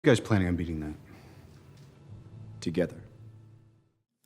You guys planning on beating that? Together.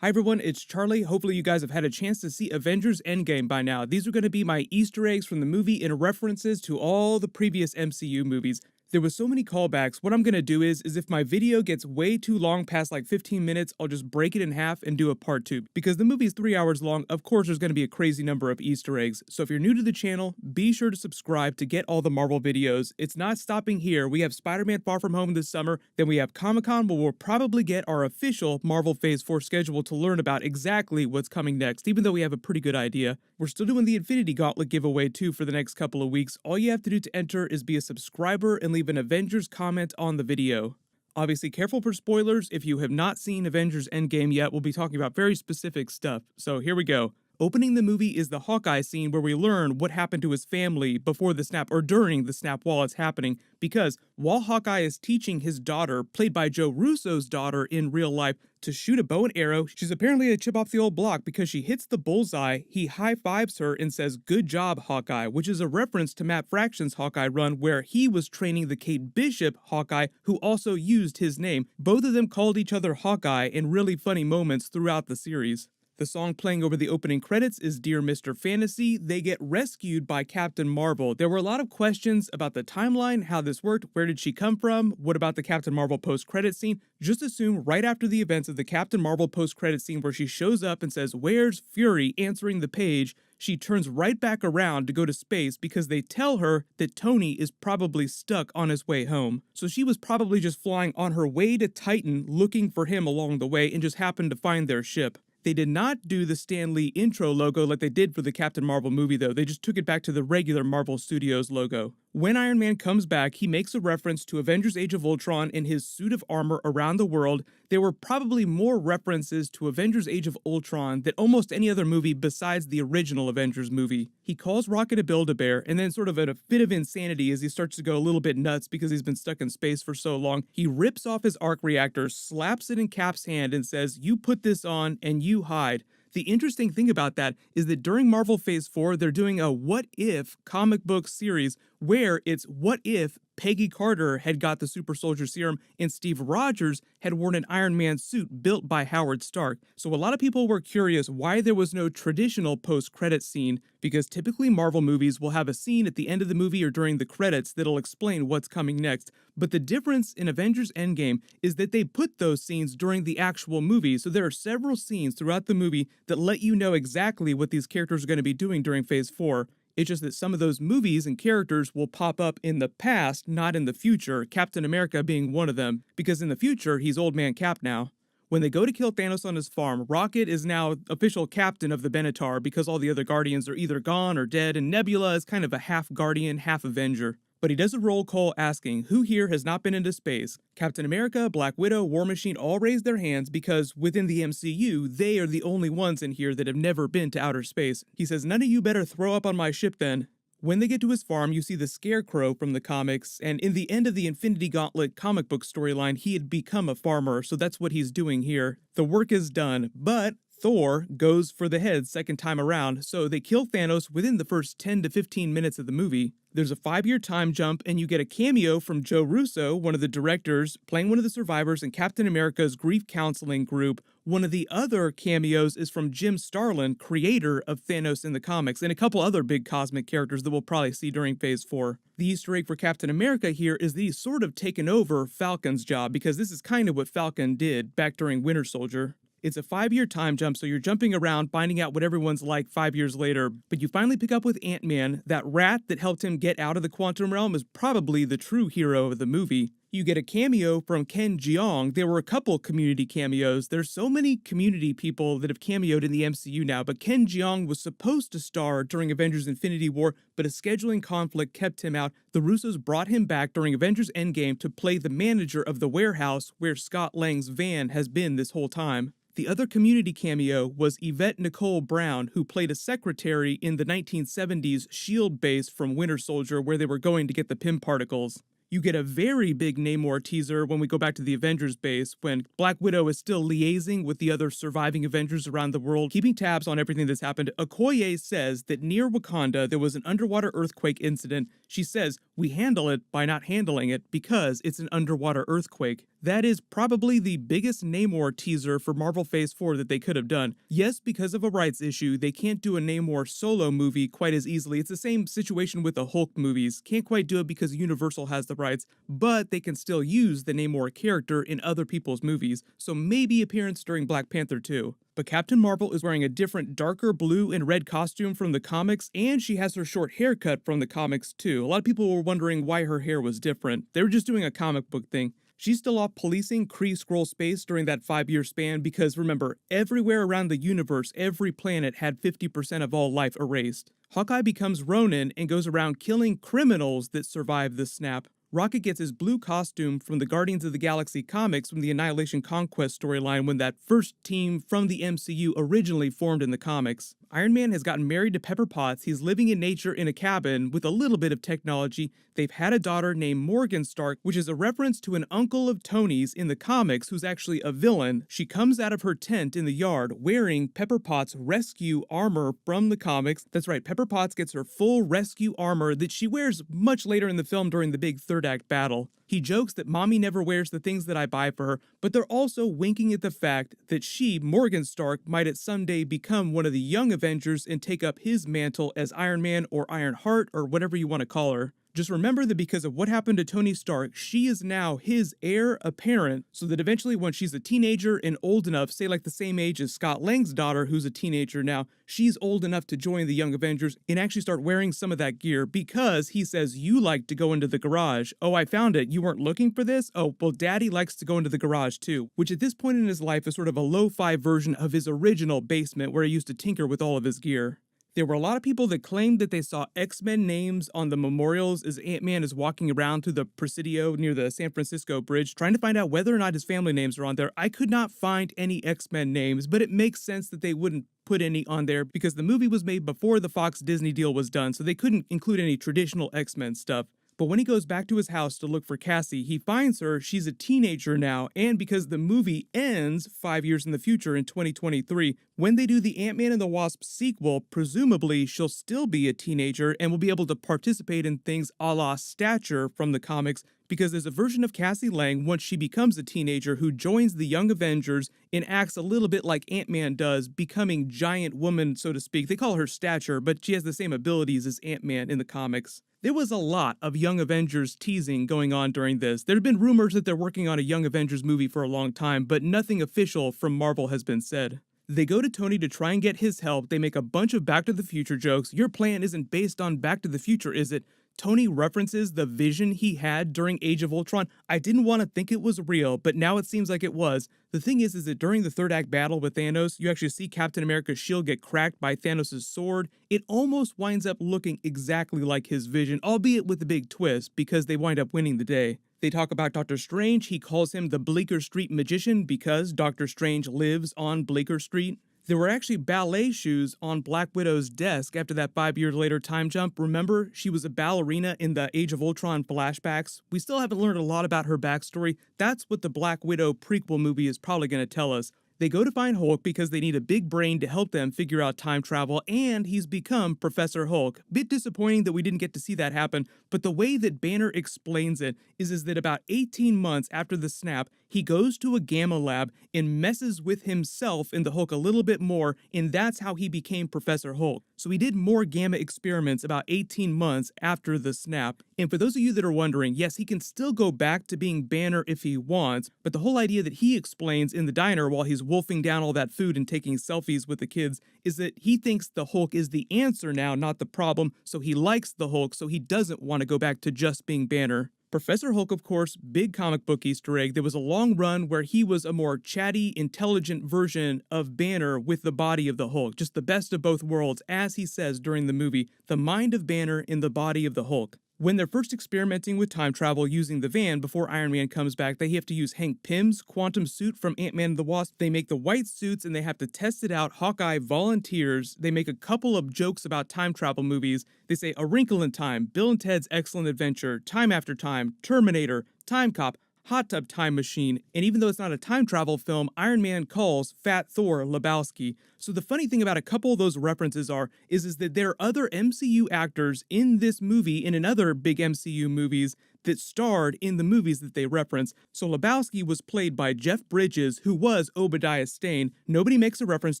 Hi everyone, it's Charlie. Hopefully you guys have had a chance to see Avengers Endgame by now. These are going to be my Easter eggs from the movie and references to all the previous MCU movies. There was so many callbacks. What I'm going to do is if my video gets way too long past like 15 minutes, I'll just break it in half and do a part 2. Because the movie is 3 hours long, of course there's going to be a crazy number of Easter eggs. So if you're new to the channel, be sure to subscribe to get all the Marvel videos. It's not stopping here. We have Spider-Man Far From Home this summer, then we have Comic-Con where we'll probably get our official Marvel Phase 4 schedule to learn about exactly what's coming next, even though we have a pretty good idea. We're still doing the Infinity Gauntlet giveaway too for the next couple of weeks. All you have to do to enter is be a subscriber and leave an Avengers comment on the video. Obviously, careful for spoilers. If you have not seen Avengers Endgame yet, we'll be talking about very specific stuff. So here we go. Opening the movie is the Hawkeye scene where we learn what happened to his family before the snap or during the snap while it's happening, because while Hawkeye is teaching his daughter, played by Joe Russo's daughter in real life, to shoot a bow and arrow, she's apparently a chip off the old block because she hits the bullseye. He high-fives her and says, "Good job, Hawkeye," which is a reference to Matt Fraction's Hawkeye run where he was training the Kate Bishop Hawkeye, who also used his name. Both of them called each other Hawkeye in really funny moments throughout the series. The song playing over the opening credits is Dear Mr. Fantasy. They get rescued by Captain Marvel. There were a lot of questions about the timeline, how this worked, where did she come from, what about the Captain Marvel post-credit scene. Just assume right after the events of the Captain Marvel post-credit scene where she shows up and says, "Where's Fury?" answering the page, she turns right back around to go to space because they tell her that Tony is probably stuck on his way home. So she was probably just flying on her way to Titan looking for him along the way and just happened to find their ship. They did not do the Stan Lee intro logo like they did for the Captain Marvel movie though, they just took it back to the regular Marvel Studios logo. When Iron Man comes back, he makes a reference to Avengers Age of Ultron in his suit of armor around the world. There were probably more references to Avengers Age of Ultron than almost any other movie besides the original Avengers movie. He calls Rocket a Build-A-Bear, and then sort of in a fit of insanity as he starts to go a little bit nuts because he's been stuck in space for so long, he rips off his arc reactor, slaps it in Cap's hand, and says, "You put this on and you hide." The interesting thing about that is that during Marvel Phase 4, they're doing a What If comic book series where it's what if Peggy Carter had got the super soldier serum and Steve Rogers had worn an Iron Man suit built by Howard Stark. So a lot of people were curious why there was no traditional post-credit scene, because typically Marvel movies will have a scene at the end of the movie or during the credits that'll explain what's coming next. But the difference in Avengers Endgame is that they put those scenes during the actual movie. So there are several scenes throughout the movie that let you know exactly what these characters are going to be doing during Phase 4. It's just that some of those movies and characters will pop up in the past, not in the future, Captain America being one of them, because in the future, he's Old Man Cap now. When they go to kill Thanos on his farm, Rocket is now official captain of the Benatar because all the other Guardians are either gone or dead, and Nebula is kind of a half Guardian, half Avenger. But he does a roll call asking, who here has not been into space? Captain America, Black Widow, War Machine all raise their hands because within the MCU, they are the only ones in here that have never been to outer space. He says, none of you better throw up on my ship then. When they get to his farm, you see the Scarecrow from the comics, and in the end of the Infinity Gauntlet comic book storyline, he had become a farmer, so that's what he's doing here. The work is done, but Thor goes for the head second time around, so they kill Thanos within the first 10 to 15 minutes of the movie. There's a 5-year time jump, and you get a cameo from Joe Russo, one of the directors, playing one of the survivors in Captain America's grief counseling group. One of the other cameos is from Jim Starlin, creator of Thanos in the comics, and a couple other big cosmic characters that we'll probably see during Phase 4. The Easter egg for Captain America here is that he's sort of taken over Falcon's job, because this is kind of what Falcon did back during Winter Soldier. It's a 5-year time jump, so you're jumping around, finding out what everyone's like 5 years later, but you finally pick up with Ant-Man. That rat that helped him get out of the quantum realm is probably the true hero of the movie. You get a cameo from Ken Jeong. There were a couple community cameos. There's so many community people that have cameoed in the MCU now, but Ken Jeong was supposed to star during Avengers Infinity War, but a scheduling conflict kept him out. The Russos brought him back during Avengers Endgame to play the manager of the warehouse where Scott Lang's van has been this whole time. The other community cameo was Yvette Nicole Brown, who played a secretary in the 1970s S.H.I.E.L.D. base from Winter Soldier where they were going to get the Pym particles. You get a very big Namor teaser when we go back to the Avengers base, when Black Widow is still liaising with the other surviving Avengers around the world, keeping tabs on everything that's happened. Okoye says that near Wakanda, there was an underwater earthquake incident. She says, we handle it by not handling it because it's an underwater earthquake. That is probably the biggest Namor teaser for Marvel Phase 4 that they could have done. Yes, because of a rights issue, they can't do a Namor solo movie quite as easily. It's the same situation with the Hulk movies. Can't quite do it because Universal has the rights, but they can still use the Namor character in other people's movies, so maybe appearance during Black Panther 2. But Captain Marvel is wearing a different darker blue and red costume from the comics, and she has her short haircut from the comics too. A lot of people were wondering why her hair was different. They were just doing a comic book thing. She's still off policing Kree-Skrull space during that 5-year span because remember, everywhere around the universe, every planet had 50% of all life erased. Hawkeye becomes Ronin and goes around killing criminals that survive the snap. Rocket gets his blue costume from the Guardians of the Galaxy comics from the Annihilation Conquest storyline when that first team from the MCU originally formed in the comics. Iron Man has gotten married to Pepper Potts. He's living in nature in a cabin with a little bit of technology. They've had a daughter named Morgan Stark, which is a reference to an uncle of Tony's in the comics who's actually a villain. She comes out of her tent in the yard wearing Pepper Potts' rescue armor from the comics. That's right, Pepper Potts gets her full rescue armor that she wears much later in the film during the big third act battle. He jokes that mommy never wears the things that I buy for her, but they're also winking at the fact that she, Morgan Stark, might at someday become one of the young Avengers and take up his mantle as Iron Man or Ironheart or whatever you want to call her. Just remember that because of what happened to Tony Stark, she is now his heir apparent, so that eventually when she's a teenager and old enough, say like the same age as Scott Lang's daughter, who's a teenager now, she's old enough to join the Young Avengers and actually start wearing some of that gear because he says you like to go into the garage. Oh, I found it. You weren't looking for this? Oh, well, Daddy likes to go into the garage too, which at this point in his life is sort of a lo-fi version of his original basement where he used to tinker with all of his gear. There were a lot of people that claimed that they saw X-Men names on the memorials as Ant-Man is walking around through the Presidio near the San Francisco Bridge, trying to find out whether or not his family names are on there. I could not find any X-Men names, but it makes sense that they wouldn't put any on there because the movie was made before the Fox Disney deal was done, so they couldn't include any traditional X-Men stuff. But when he goes back to his house to look for Cassie, he finds her. She's a teenager now, and because the movie ends 5 years in the future in 2023, when they do the Ant-Man and the Wasp sequel, presumably she'll still be a teenager and will be able to participate in things a la Stature from the comics, because there's a version of Cassie Lang once she becomes a teenager who joins the Young Avengers and acts a little bit like Ant-Man does, becoming giant woman, so to speak. They call her Stature, but she has the same abilities as Ant-Man in the comics. There was a lot of Young Avengers teasing going on during this. There have been rumors that they're working on a Young Avengers movie for a long time, but nothing official from Marvel has been said. They go to Tony to try and get his help. They make a bunch of Back to the Future jokes. Your plan isn't based on Back to the Future, is it? Tony references the vision he had during Age of Ultron. I didn't want to think it was real, but now it seems like it was. The thing is that during the third act battle with Thanos, you actually see Captain America's shield get cracked by Thanos' sword. It almost winds up looking exactly like his vision, albeit with a big twist, because they wind up winning the day. They talk about Doctor Strange. He calls him the Bleecker Street Magician because Doctor Strange lives on Bleecker Street. There were actually ballet shoes on Black Widow's desk after that 5 years later time jump. Remember, she was a ballerina in the Age of Ultron flashbacks. We still haven't learned a lot about her backstory. That's what the Black Widow prequel movie is probably going to tell us. They go to find Hulk because they need a big brain to help them figure out time travel, and he's become Professor Hulk. Bit disappointing that we didn't get to see that happen, but the way that Banner explains it is that about 18 months after the snap, he goes to a gamma lab and messes with himself and the Hulk a little bit more, and that's how he became Professor Hulk. So he did more gamma experiments about 18 months after the snap. And for those of you that are wondering, yes, he can still go back to being Banner if he wants, but the whole idea that he explains in the diner while he's wolfing down all that food and taking selfies with the kids is that he thinks the Hulk is the answer now, not the problem, so he likes the Hulk, so he doesn't want to go back to just being Banner. Professor Hulk, of course, big comic book Easter egg. There was a long run where he was a more chatty, intelligent version of Banner with the body of the Hulk. Just the best of both worlds, as he says during the movie, the mind of Banner in the body of the Hulk. When they're first experimenting with time travel using the van before Iron Man comes back, they have to use Hank Pym's quantum suit from Ant-Man and the Wasp. They make the white suits and they have to test it out. Hawkeye volunteers. They make a couple of jokes about time travel movies. They say A Wrinkle in Time, Bill and Ted's Excellent Adventure, Time After Time, Terminator, Time Cop, Hot Tub Time Machine, and even though it's not a time travel film, Iron Man calls Fat Thor Lebowski. So the funny thing about a couple of those references is that there are other MCU actors in this movie and in other big MCU movies that starred in the movies that they reference. So Lebowski was played by Jeff Bridges, who was Obadiah Stane. Nobody makes a reference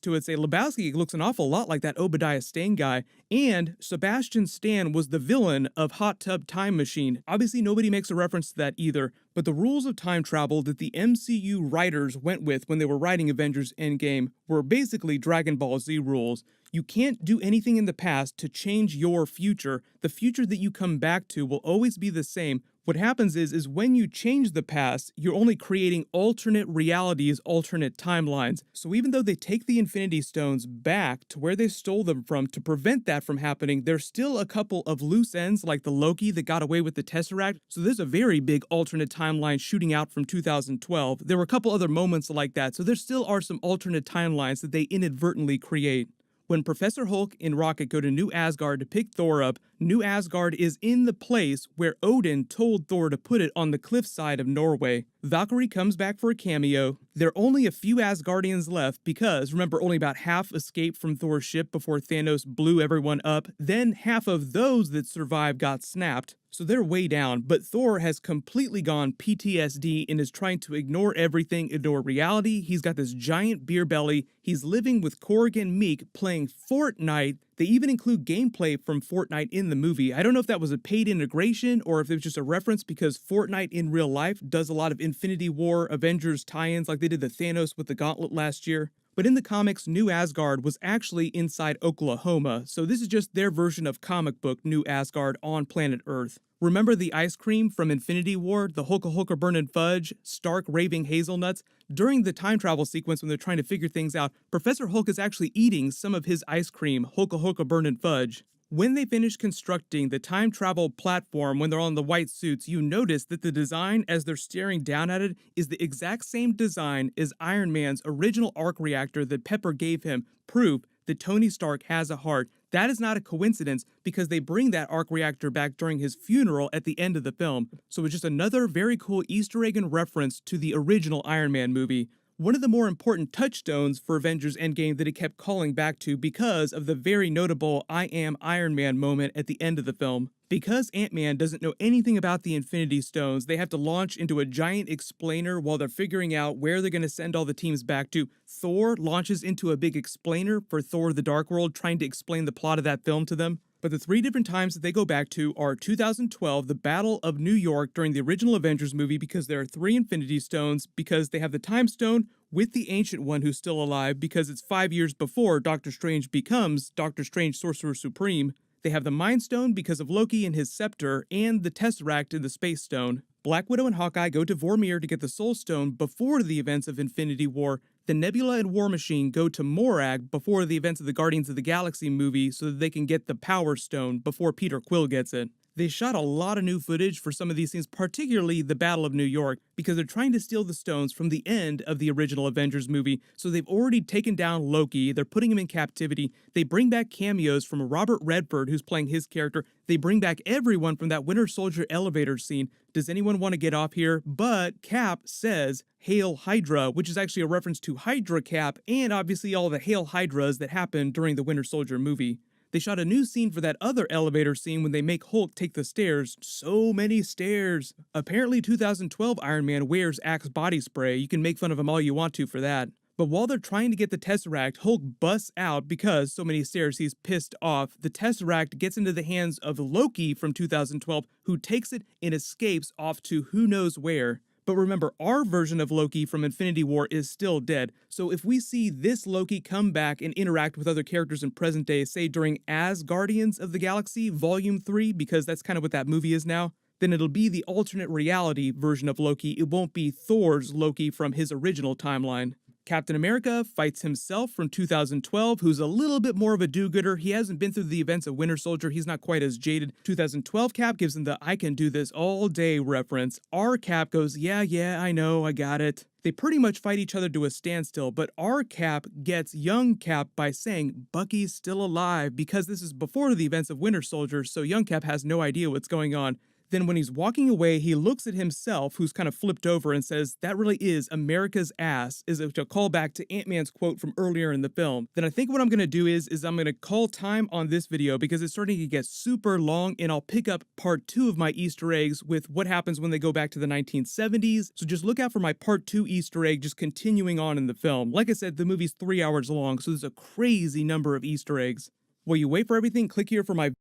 to it. Say Lebowski looks an awful lot like that Obadiah Stane guy. And Sebastian Stan was the villain of Hot Tub Time Machine. Obviously, nobody makes a reference to that either. But the rules of time travel that the MCU writers went with when they were writing Avengers Endgame were basically Dragon Ball Z rules. You can't do anything in the past to change your future. The future that you come back to will always be the same. What happens is when you change the past, you're only creating alternate realities, alternate timelines. So even though they take the Infinity Stones back to where they stole them from to prevent that from happening, there's still a couple of loose ends like the Loki that got away with the Tesseract. So there's a very big alternate timeline shooting out from 2012. There were a couple other moments like that. So there still are some alternate timelines that they inadvertently create. When Professor Hulk and Rocket go to New Asgard to pick Thor up, New Asgard is in the place where Odin told Thor to put it on the cliffside of Norway. Valkyrie comes back for a cameo. There are only a few Asgardians left because, remember, only about half escaped from Thor's ship before Thanos blew everyone up. Then half of those that survived got snapped. So they're way down, but Thor has completely gone PTSD and is trying to ignore everything, ignore reality. He's got this giant beer belly. He's living with Korg and Meek playing Fortnite. They even include gameplay from Fortnite in the movie. I don't know if that was a paid integration or if it was just a reference because Fortnite in real life does a lot of Infinity War, Avengers tie-ins like they did the Thanos with the Gauntlet last year. But in the comics, New Asgard was actually inside Oklahoma, so this is just their version of comic book New Asgard on planet Earth. Remember the ice cream from Infinity War, the Hulka Hulka burnin' fudge, Stark raving hazelnuts? During the time travel sequence when they're trying to figure things out, Professor Hulk is actually eating some of his ice cream, Hulka Hulka burnin' fudge. When they finish constructing the time travel platform when they're on the white suits, you notice that the design as they're staring down at it is the exact same design as Iron Man's original arc reactor that Pepper gave him, proof that Tony Stark has a heart. That is not a coincidence because they bring that arc reactor back during his funeral at the end of the film. So it's just another very cool Easter egg and reference to the original Iron Man movie. One of the more important touchstones for Avengers Endgame that it kept calling back to because of the very notable I am Iron Man moment at the end of the film. Because Ant-Man doesn't know anything about the Infinity Stones, they have to launch into a giant explainer while they're figuring out where they're going to send all the teams back to. Thor launches into a big explainer for Thor the Dark World, trying to explain the plot of that film to them. But the three different times that they go back to are 2012, the Battle of New York during the original Avengers movie because there are 3 Infinity Stones, because they have the Time Stone with the Ancient One who's still alive because it's 5 years before Doctor Strange becomes Doctor Strange Sorcerer Supreme. They have the Mind Stone because of Loki and his scepter, and the Tesseract and the Space Stone. Black Widow and Hawkeye go to Vormir to get the Soul Stone before the events of Infinity War. The Nebula and War Machine go to Morag before the events of the Guardians of the Galaxy movie so that they can get the Power Stone before Peter Quill gets it. They shot a lot of new footage for some of these scenes, particularly the Battle of New York, because they're trying to steal the stones from the end of the original Avengers movie. So they've already taken down Loki, they're putting him in captivity, they bring back cameos from Robert Redford, who's playing his character, they bring back everyone from that Winter Soldier elevator scene. Does anyone want to get off here? But Cap says, Hail Hydra, which is actually a reference to Hydra Cap, and obviously all the Hail Hydras that happened during the Winter Soldier movie. They shot a new scene for that other elevator scene when they make Hulk take the stairs. So many stairs. Apparently 2012 Iron Man wears Axe body spray. You can make fun of him all you want to for that. But while they're trying to get the Tesseract, Hulk busts out because so many stairs he's pissed off. The Tesseract gets into the hands of Loki from 2012, who takes it and escapes off to who knows where. But remember, our version of Loki from Infinity War is still dead. So if we see this Loki come back and interact with other characters in present day, say during As Guardians of the Galaxy Volume 3, because that's kind of what that movie is now, then it'll be the alternate reality version of Loki. It won't be Thor's Loki from his original timeline. Captain America fights himself from 2012, who's a little bit more of a do-gooder. He hasn't been through the events of Winter Soldier. He's not quite as jaded. 2012 Cap gives him the "I can do this all day" reference. Our Cap goes, yeah, I know, I got it. They pretty much fight each other to a standstill, but our Cap gets young Cap by saying Bucky's still alive, because this is before the events of Winter Soldier, so young Cap has no idea what's going on. Then when he's walking away, he looks at himself, who's kind of flipped over, and says, "That really is America's ass," is a callback to Ant-Man's quote from earlier in the film. Then I think what I'm going to do is I'm going to call time on this video because it's starting to get super long, and I'll pick up part 2 of my Easter eggs with what happens when they go back to the 1970s. So just look out for my part 2 Easter egg just continuing on in the film. Like I said, the movie's 3 hours long, so there's a crazy number of Easter eggs. While you wait for everything, click here for my